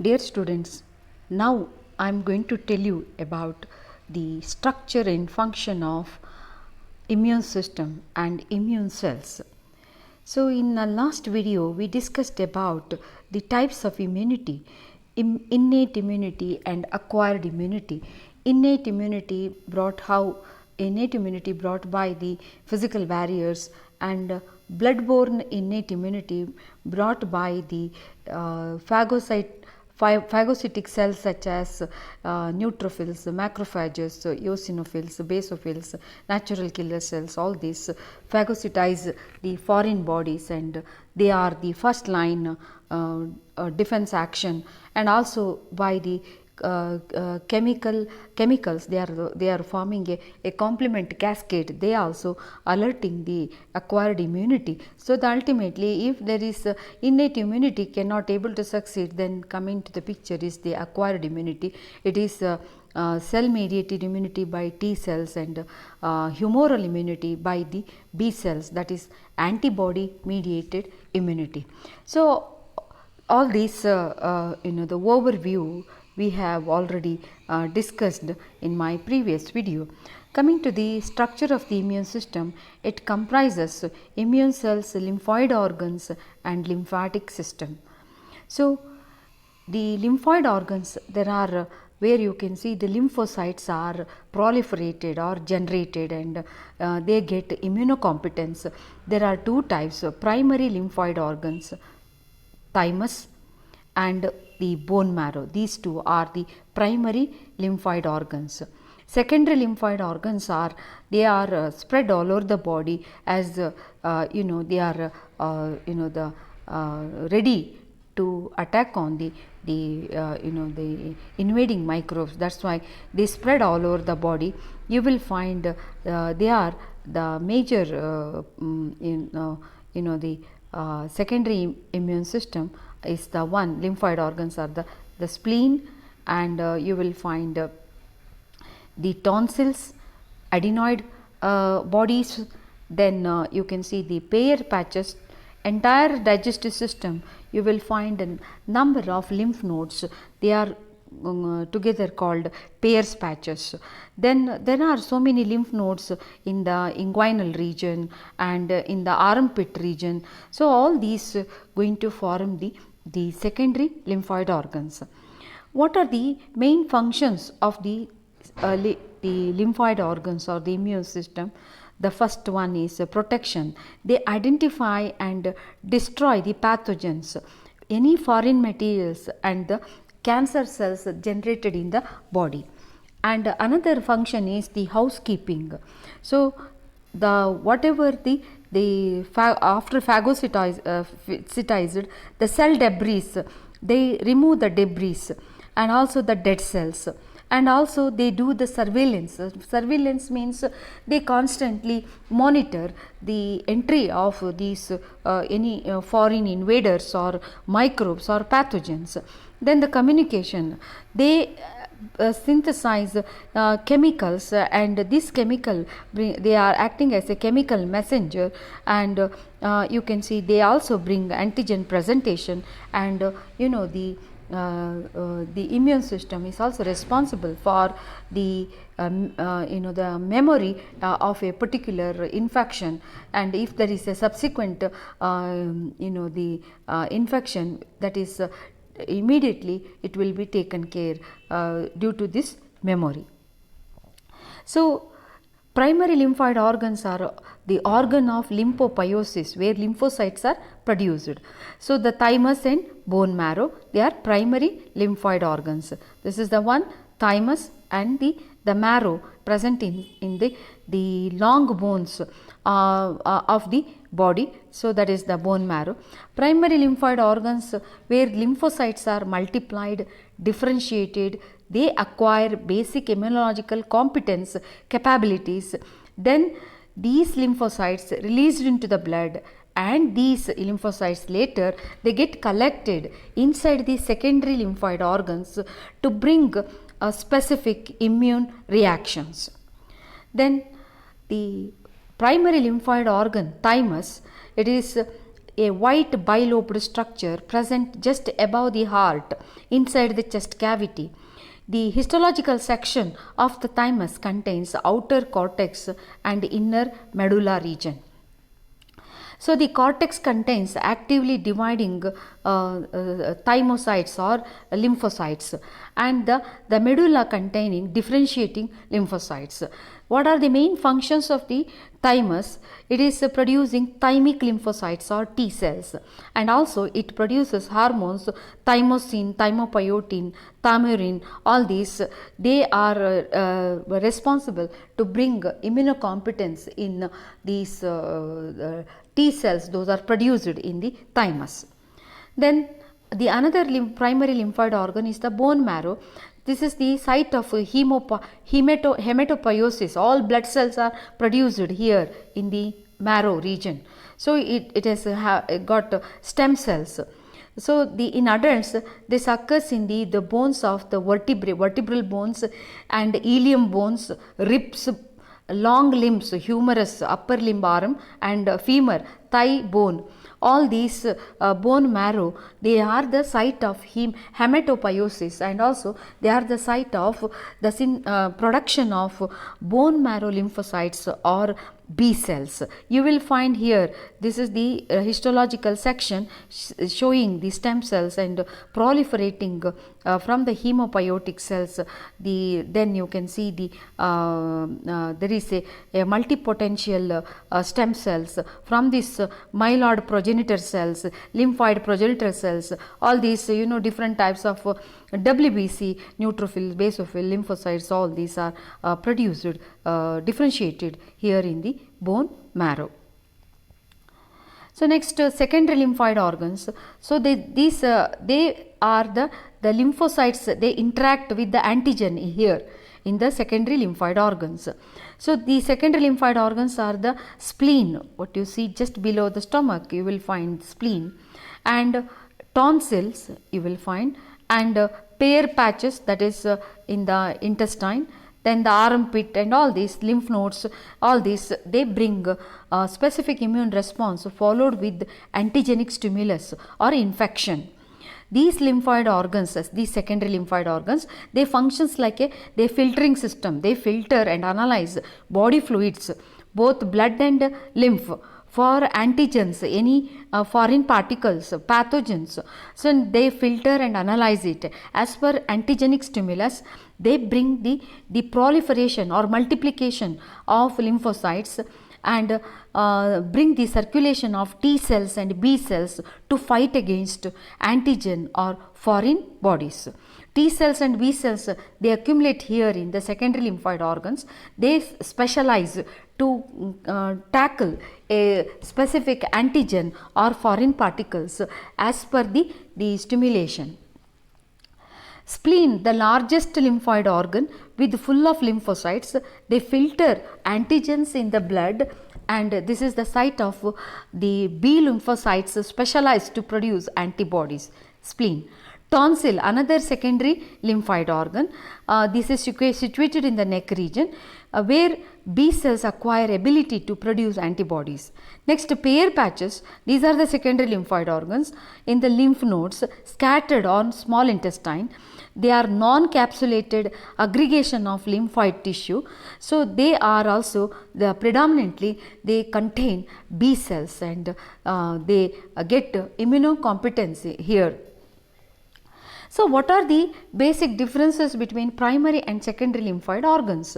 Dear students, now I am going to tell you about the structure and function of immune system and immune cells. So in the last video we discussed about the types of immunity, innate immunity and acquired immunity. Innate immunity brought by the physical barriers, and blood-borne innate immunity brought by the phagocytic cells such as neutrophils, macrophages, eosinophils, basophils, natural killer cells. All these phagocytize the foreign bodies, and they are the first line defense action, and also by the chemicals they are forming a complement cascade. They also alerting the acquired immunity. So the ultimately, if there is innate immunity cannot able to succeed, then coming to the picture is the acquired immunity. It is cell mediated immunity by T cells, and humoral immunity by the B cells, that is antibody mediated immunity. So all these the overview we have already discussed in my previous video. Coming to the structure of the immune system, it comprises immune cells, lymphoid organs and lymphatic system. So the lymphoid organs, there are where you can see the lymphocytes are proliferated or generated, and they get immunocompetence. There are two types of primary lymphoid organs, thymus and the bone marrow. These two are the primary lymphoid organs. Secondary lymphoid organs are spread all over the body, as they are ready to attack on the invading microbes. That's why they spread all over the body. You will find they are the major the secondary immune system is the one. Lymphoid organs are the spleen, and you will find the tonsils, adenoid bodies. Then you can see the Peyer's patches. Entire digestive system, you will find a number of lymph nodes. They are together called Peyer's patches. Then there are so many lymph nodes in the inguinal region and in the armpit region. So all these going to form the secondary lymphoid organs. What are the main functions of the lymphoid organs or the immune system? The first one is protection. They identify and destroy the pathogens, any foreign materials and the cancer cells generated in the body. And another function is the housekeeping. So the whatever after phagocytized the cell debris, they remove the debris and also the dead cells. And also they do the surveillance. Surveillance means they constantly monitor the entry of these any foreign invaders or microbes or pathogens. Then the communication, they synthesize chemicals, and this chemical they are acting as a chemical messenger, and you can see they also bring antigen presentation, and the immune system is also responsible for the the memory of a particular infection, and if there is a subsequent infection, that is immediately it will be taken care due to this memory. So primary lymphoid organs are the organ of lymphopoiesis, where lymphocytes are produced. So the thymus and bone marrow, they are primary lymphoid organs. This is the one, thymus and the marrow present in the long bones of the body. So that is the bone marrow. Primary lymphoid organs, where lymphocytes are multiplied, differentiated, they acquire basic immunological competence, capabilities. Then these lymphocytes released into the blood, and these lymphocytes later they get collected inside the secondary lymphoid organs to bring specific immune reactions. Then the primary lymphoid organ, thymus, it is a white bilobed structure present just above the heart inside the chest cavity. The histological section of the thymus contains outer cortex and inner medulla region. So, the cortex contains actively dividing thymocytes or lymphocytes, and the medulla containing differentiating lymphocytes. What are the main functions of the thymus? It is producing thymic lymphocytes or T cells, and also it produces hormones thymosin, thymopoietin, thymurin. All these, they are responsible to bring immunocompetence in these T cells. Those are produced in the thymus. Then the another primary lymphoid organ is the bone marrow. This is the site of hematopoiesis. All blood cells are produced here in the marrow region. So, it has got stem cells. So, in adults, this occurs in the bones of the vertebral bones and ilium bones, ribs, long limbs, humerus, upper limb arm, and femur, thigh bone. All these bone marrow, they are the site of hematopoiesis, and also they are the site of the production of bone marrow lymphocytes or B cells. You will find here, this is the histological section showing the stem cells and proliferating from the hemopoietic cells. Then you can see there is a multipotential stem cells from this myeloid progenitor cells, lymphoid progenitor cells. All these different types of WBC, neutrophils, basophil, lymphocytes, all these are produced, differentiated here in the bone marrow. So, next secondary lymphoid organs. So, they are the lymphocytes, they interact with the antigen here in the secondary lymphoid organs. So, the secondary lymphoid organs are the spleen, what you see just below the stomach, you will find spleen, and tonsils you will find, and Peyer's patches, that is in the intestine, then the armpit, and all these lymph nodes, all these, they bring a specific immune response followed with antigenic stimulus or infection. These lymphoid organs, these secondary lymphoid organs, they functions like a filtering system. They filter and analyze body fluids, both blood and lymph, for antigens, any foreign particles, pathogens. So, they filter and analyze it. As per antigenic stimulus, they bring the proliferation or multiplication of lymphocytes, and bring the circulation of T cells and B cells to fight against antigen or foreign bodies. T cells and B cells, they accumulate here in the secondary lymphoid organs. They specialize to tackle a specific antigen or foreign particles as per the stimulation. Spleen, the largest lymphoid organ with full of lymphocytes, they filter antigens in the blood, and this is the site of the B lymphocytes specialized to produce antibodies. Spleen. Tonsil, another secondary lymphoid organ, this is situated in the neck region, where B cells acquire ability to produce antibodies. Next, Peyer's patches, these are the secondary lymphoid organs in the lymph nodes scattered on small intestine. They are non-capsulated aggregation of lymphoid tissue. So, they are also predominantly they contain B cells, and they get immunocompetency here. So, what are the basic differences between primary and secondary lymphoid organs?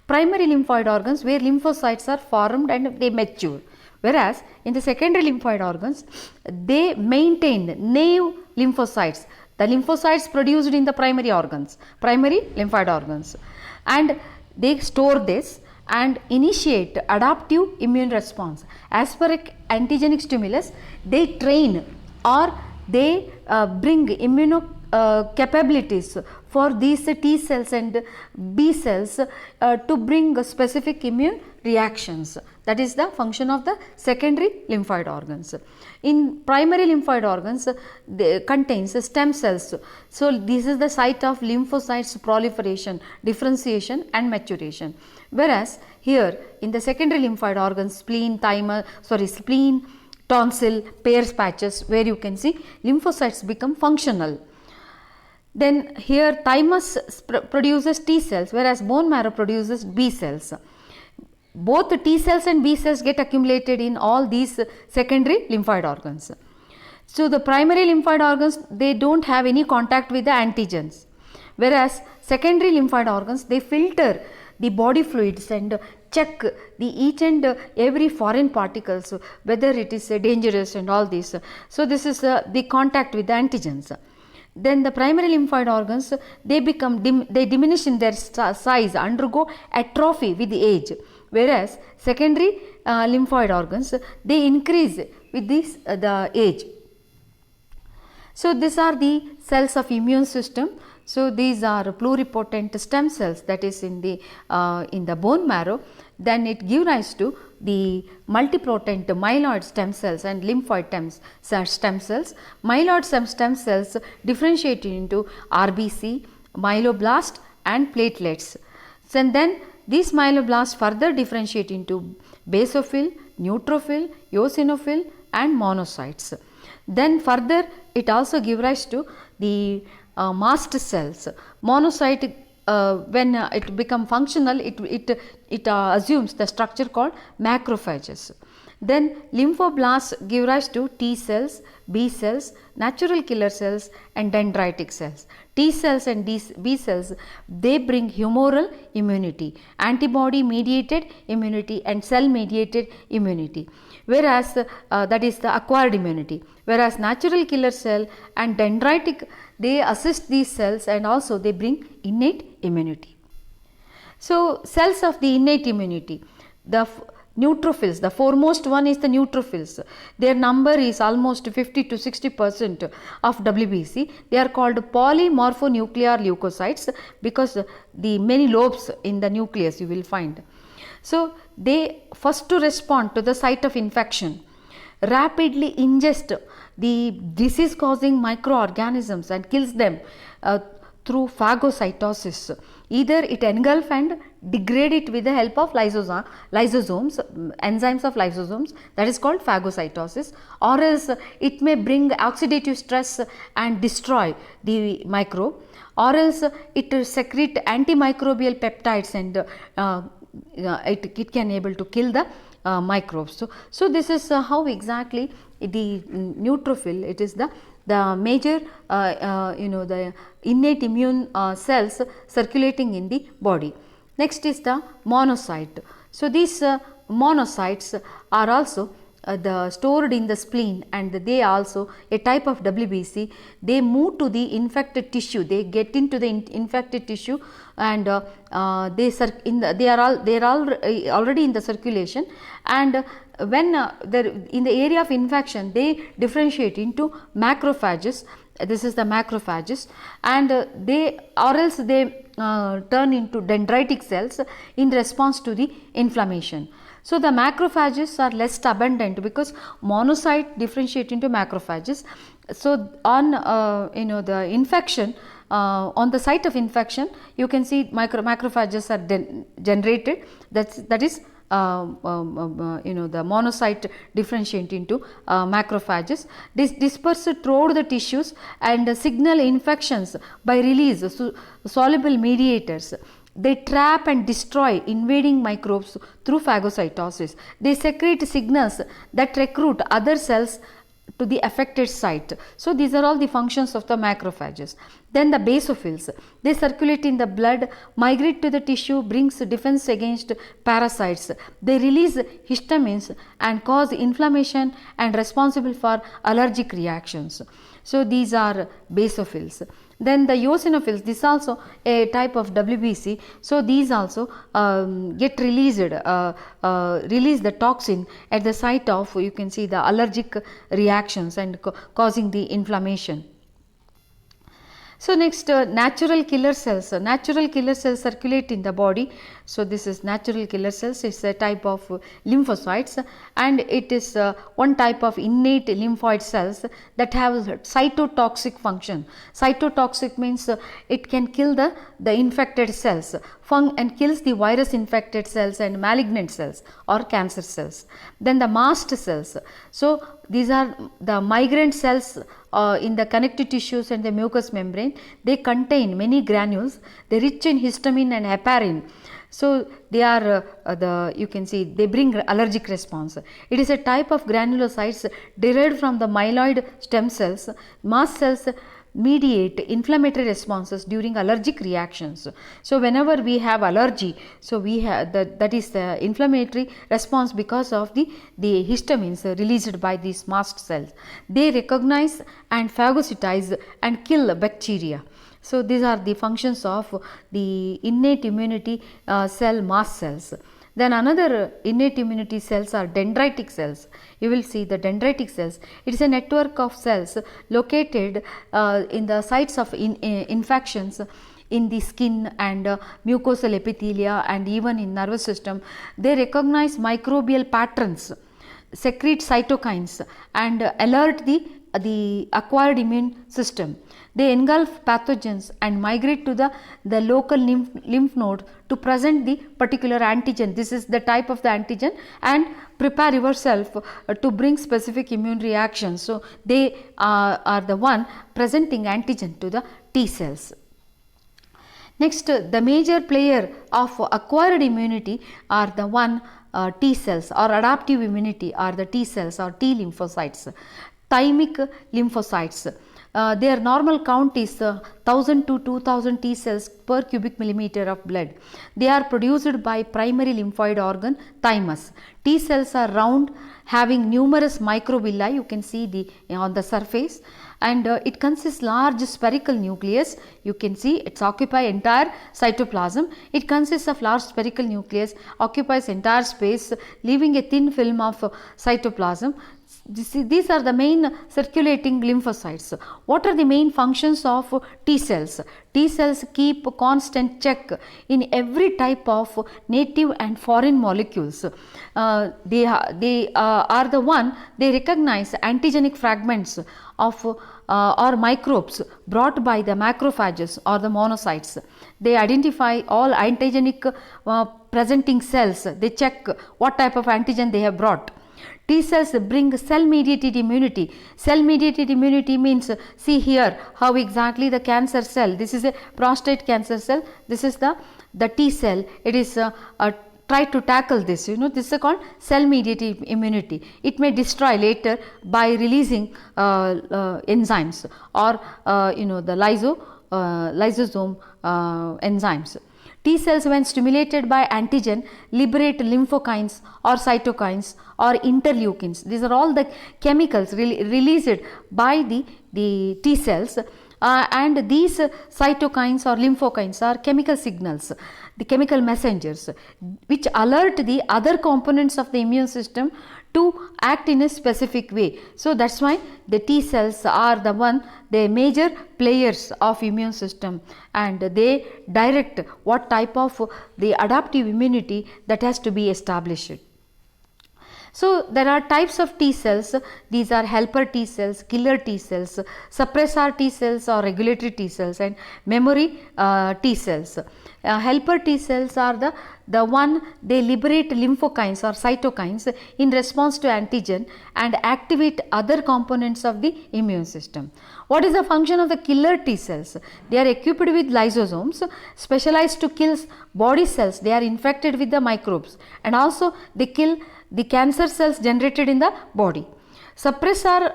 Primary lymphoid organs, where lymphocytes are formed and they mature, whereas in the secondary lymphoid organs, they maintain naive lymphocytes, the lymphocytes produced in the primary organs, primary lymphoid organs, and they store this and initiate adaptive immune response. As per antigenic stimulus, they train or they bring capabilities for these T cells and B cells to bring specific immune reactions. That is the function of the secondary lymphoid organs. In primary lymphoid organs, they contains stem cells. So, this is the site of lymphocytes proliferation, differentiation and maturation. Whereas, here in the secondary lymphoid organs, spleen, tonsil, Peyer's patches, where you can see lymphocytes become functional. Then here thymus produces T cells, whereas bone marrow produces B cells. Both the T cells and B cells get accumulated in all these secondary lymphoid organs. So the primary lymphoid organs, they don't have any contact with the antigens, whereas secondary lymphoid organs, they filter the body fluids and check the each and every foreign particles, whether it is dangerous and all this. So this is the contact with the antigens. Then the primary lymphoid organs, they diminish in their size, undergo atrophy with the age, whereas secondary lymphoid organs, they increase with the age. So these are the cells of immune system. So these are pluripotent stem cells, that is in the bone marrow. Then it gives rise to the multipotent myeloid stem cells and lymphoid stem cells. Myeloid stem cells differentiate into RBC, myeloblast and platelets. And then these myeloblasts further differentiate into basophil, neutrophil, eosinophil and monocytes. Then further it also gives rise to the mast cells. Monocyte, when it become functional, it assumes the structure called macrophages. Then lymphoblasts give rise to T cells, B cells, natural killer cells and dendritic cells. T cells and B cells, they bring humoral immunity, antibody mediated immunity and cell mediated immunity, whereas that is the acquired immunity, whereas natural killer cell and dendritic, they assist these cells and also they bring innate immunity. So cells of the innate immunity, the neutrophils, the foremost one is the neutrophils. Their number is almost 50 to 60% of WBC. They are called polymorphonuclear leukocytes because the many lobes in the nucleus you will find. So they first to respond to the site of infection, rapidly ingest the disease causing microorganisms and kills them through phagocytosis. Either it engulf and degrade it with the help of lysosomes, enzymes of lysosomes, that is called phagocytosis, or else it may bring oxidative stress and destroy the microbe, or else it secrete antimicrobial peptides and it can able to kill the microbes. So this is how exactly the neutrophil, it is the major the innate immune cells circulating in the body. Next is the monocyte. So these monocytes are also stored in the spleen, and they also a type of WBC. They move to the infected tissue, they get into the infected tissue and they are already in the circulation, and when in the area of infection, they differentiate into macrophages. This is the macrophages, and they turn into dendritic cells in response to the inflammation. So the macrophages are less abundant because monocyte differentiate into macrophages. So on the infection, on the site of infection, you can see macrophages are generated. That is the monocyte differentiate into macrophages. Disperse throughout the tissues and signal infections by release soluble mediators. They trap and destroy invading microbes through phagocytosis. They secrete signals that recruit other cells to the affected site. So these are all the functions of the macrophages. Then the basophils, they circulate in the blood, migrate to the tissue, brings defense against parasites. They release histamines and cause inflammation and responsible for allergic reactions. So these are basophils. Then the eosinophils, this also a type of WBC. So these also get release the toxin at the site of, you can see, the allergic reactions and causing the inflammation. So next, natural killer cells. Natural killer cells circulate in the body. So this is natural killer cells. It's a type of lymphocytes, and it is one type of innate lymphoid cells that have cytotoxic function. Cytotoxic means it can kill the infected cells and kills the virus infected cells and malignant cells or cancer cells. Then the mast cells. So these are the migrant cells in the connective tissues and the mucous membrane. They contain many granules. They are rich in histamine and heparin. So they are you can see they bring allergic response. It is a type of granulocytes derived from the myeloid stem cells. Mast cells mediate inflammatory responses during allergic reactions. So whenever we have allergy, so we have that is the inflammatory response because of the histamines released by these mast cells. They recognize and phagocytize and kill bacteria. So these are the functions of the innate immunity cell mast cells. Then another innate immunity cells are dendritic cells. You will see the dendritic cells. It is a network of cells located in the sites of infections in the skin and mucosal epithelia and even in nervous system. They recognize microbial patterns, secrete cytokines and alert the acquired immune system. They engulf pathogens and migrate to the local lymph node to present the particular antigen. This is the type of the antigen, and prepare yourself to bring specific immune reactions. So they are the one presenting antigen to the T cells. Next, the major player of acquired immunity are the one T cells, or adaptive immunity are the T cells or T lymphocytes. Thymic lymphocytes. Their normal count is 1000 to 2000 T cells per cubic millimeter of blood. They are produced by primary lymphoid organ thymus. T cells are round, having numerous microvilli. You can see on the surface, and it consists large spherical nucleus. You can see it's occupy entire cytoplasm. It consists of large spherical nucleus, occupies entire space, leaving a thin film of cytoplasm. These are the main circulating lymphocytes. What are the main functions of T cells? T cells keep constant check in every type of native and foreign molecules. They are the one, they recognize antigenic fragments of or microbes brought by the macrophages or the monocytes. They identify all antigenic presenting cells. They check what type of antigen they have brought. T cells bring cell mediated immunity. Cell mediated immunity means, see here how exactly the cancer cell, this is a prostate cancer cell, this is the T cell, it is try to tackle this, this is called cell mediated immunity. It may destroy later by releasing enzymes or the lysosome enzymes. T cells, when stimulated by antigen, liberate lymphokines or cytokines or interleukins. These are all the chemicals released by the T cells, and these cytokines or lymphokines are chemical signals, the chemical messengers, which alert the other components of the immune system to act in a specific way. So that's why the T cells are the major players of immune system, and they direct what type of the adaptive immunity that has to be established. So there are types of T cells. These are helper T cells, killer T cells, suppressor T cells or regulatory T cells, and memory T cells. Helper T cells are the one, they liberate lymphokines or cytokines in response to antigen and activate other components of the immune system. What is the function of the killer T cells? They are equipped with lysosomes specialized to kill body cells. They are infected with the microbes, and also they kill the cancer cells generated in the body. Suppressor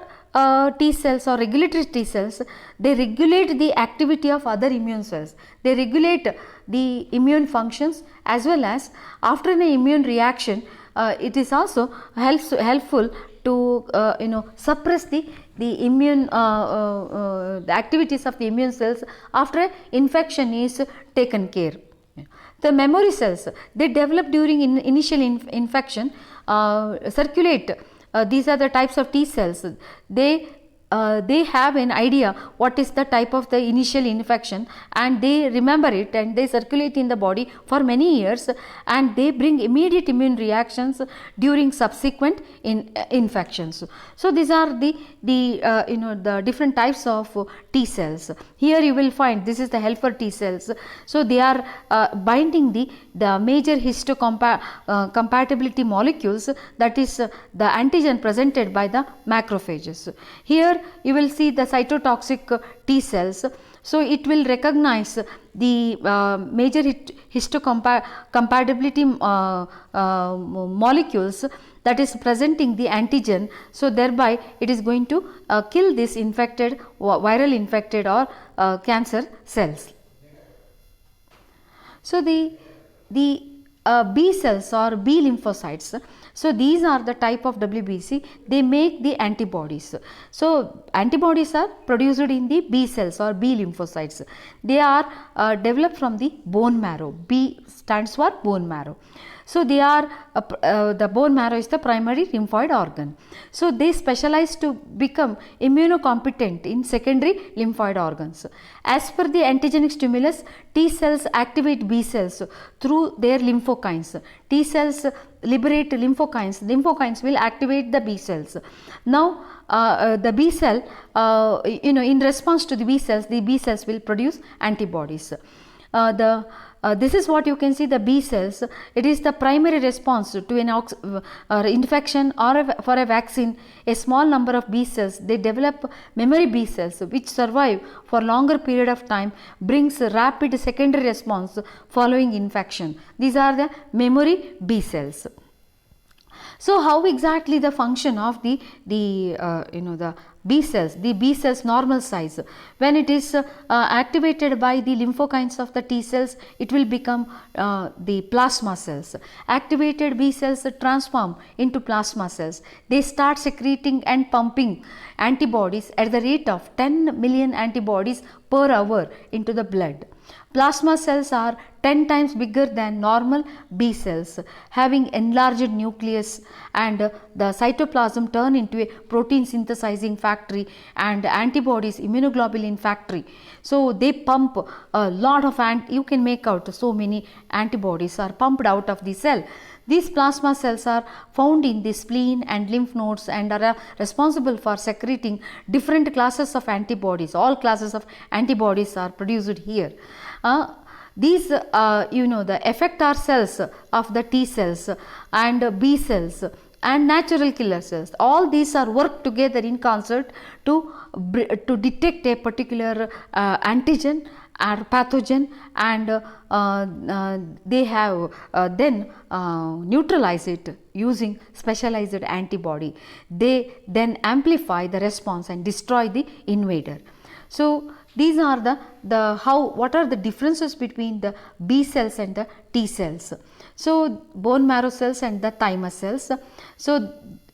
T cells or regulatory T cells, they regulate the activity of other immune cells. They regulate the immune functions, as well as after an immune reaction, it is also helpful to suppress the immune the activities of the immune cells after infection is taken care. The memory cells, they develop during initial infection, circulate. These are the types of T cells. They they have an idea what is the type of the initial infection, and they remember it and they circulate in the body for many years, and they bring immediate immune reactions during subsequent infections. So these are the the different types of T cells. Here you will find this is the helper T cells. So they are binding the major histocompatibility molecules, that is the antigen presented by the macrophages. Here you will see the cytotoxic T cells. So it will recognize the major histocompatibility molecules that is presenting the antigen. So thereby it is going to kill this infected, viral infected or cancer cells. So the B cells or B lymphocytes, so these are the type of WBC, they make the antibodies. So antibodies are produced in the B cells or B lymphocytes. They are developed from the bone marrow. B stands for bone marrow. So they are the bone marrow is the primary lymphoid organ. So they specialize to become immunocompetent in secondary lymphoid organs. As per the antigenic stimulus, T cells activate B cells through their lymphokines. T cells liberate lymphokines. Lymphokines will activate the B cells. Now the B cell, in response to the B cells will produce antibodies. This is what you can see, the B cells. It is the primary response to an infection or for a vaccine. A small number of B cells, they develop memory B cells which survive for longer period of time, brings rapid secondary response following infection. These are the memory B cells. So how exactly the function of the B cells, the B cells normal size, when it is activated by the lymphokines of the T cells, it will become the plasma cells. Activated B cells transform into plasma cells. They start secreting and pumping antibodies at the rate of 10 million antibodies per hour into the blood. Plasma cells are 10 times bigger than normal B cells, having enlarged nucleus, and the cytoplasm turn into a protein synthesizing factory and antibodies immunoglobulin factory. So they pump a lot of you can make out so many antibodies are pumped out of the cell. These plasma cells are found in the spleen and lymph nodes and are responsible for secreting different classes of antibodies. All classes of antibodies are produced here. These the effector cells of the T cells and B cells and natural killer cells, all these are work together in concert to detect a particular antigen or pathogen, and they have then neutralize it using specialized antibody. They then amplify the response and destroy the invader. So these are what are the differences between the B cells and the T cells. So bone marrow cells and the thymus cells. So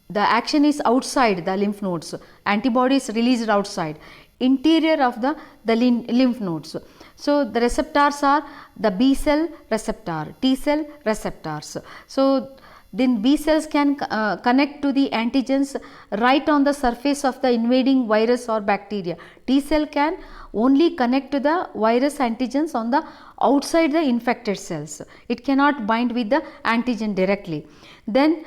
the action is outside the lymph nodes. Antibodies released outside. Interior of the lymph nodes. So the receptors are the B cell receptor, T cell receptors. So then B cells can connect to the antigens right on the surface of the invading virus or bacteria. T cell can only connect to the virus antigens on the outside the infected cells. It cannot bind with the antigen directly. Then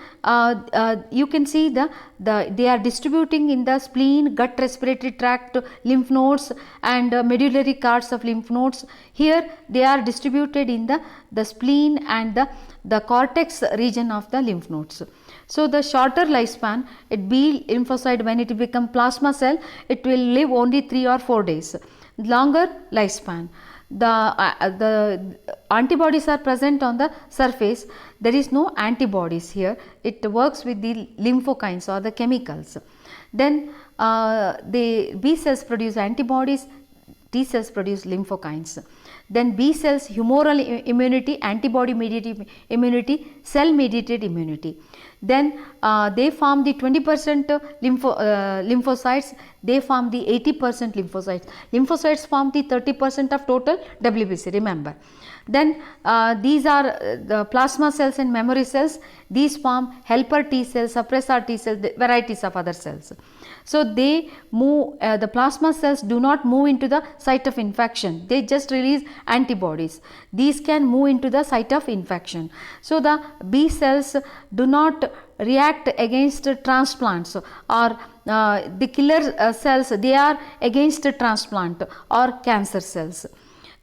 you can see they are distributing in the spleen, gut respiratory tract, lymph nodes and medullary cards of lymph nodes. Here they are distributed in the spleen and the cortex region of the lymph nodes. So the shorter lifespan, B lymphocyte, when it become plasma cell, it will live only 3 or 4 days. Longer lifespan. The antibodies are present on the surface. There is no antibodies here. It works with the lymphokines or the chemicals. Then the B cells produce antibodies, T cells produce lymphokines. Then B cells humoral immunity, antibody mediated immunity, cell mediated immunity. Then they form the 20% lymphocytes, they form the 80% lymphocytes. Lymphocytes form the 30% of total WBC, remember. Then these are the plasma cells and memory cells. These form helper T cells, suppressor T cells, varieties of other cells. So they move, the plasma cells do not move into the site of infection, they just release antibodies. These can move into the site of infection. So the B cells do not react against transplants, or the killer cells, they are against transplant or cancer cells.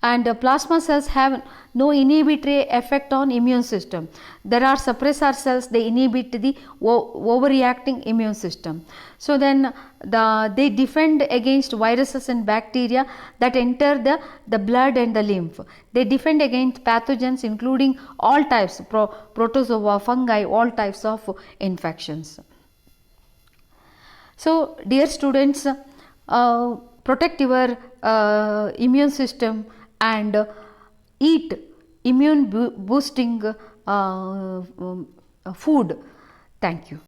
And plasma cells have no inhibitory effect on immune system. There are suppressor cells, they inhibit the overreacting immune system. So then they defend against viruses and bacteria that enter the blood and the lymph. They defend against pathogens including all types, protozoa, fungi, all types of infections. So dear students, protect your immune system and eat immune boosting food. Thank you.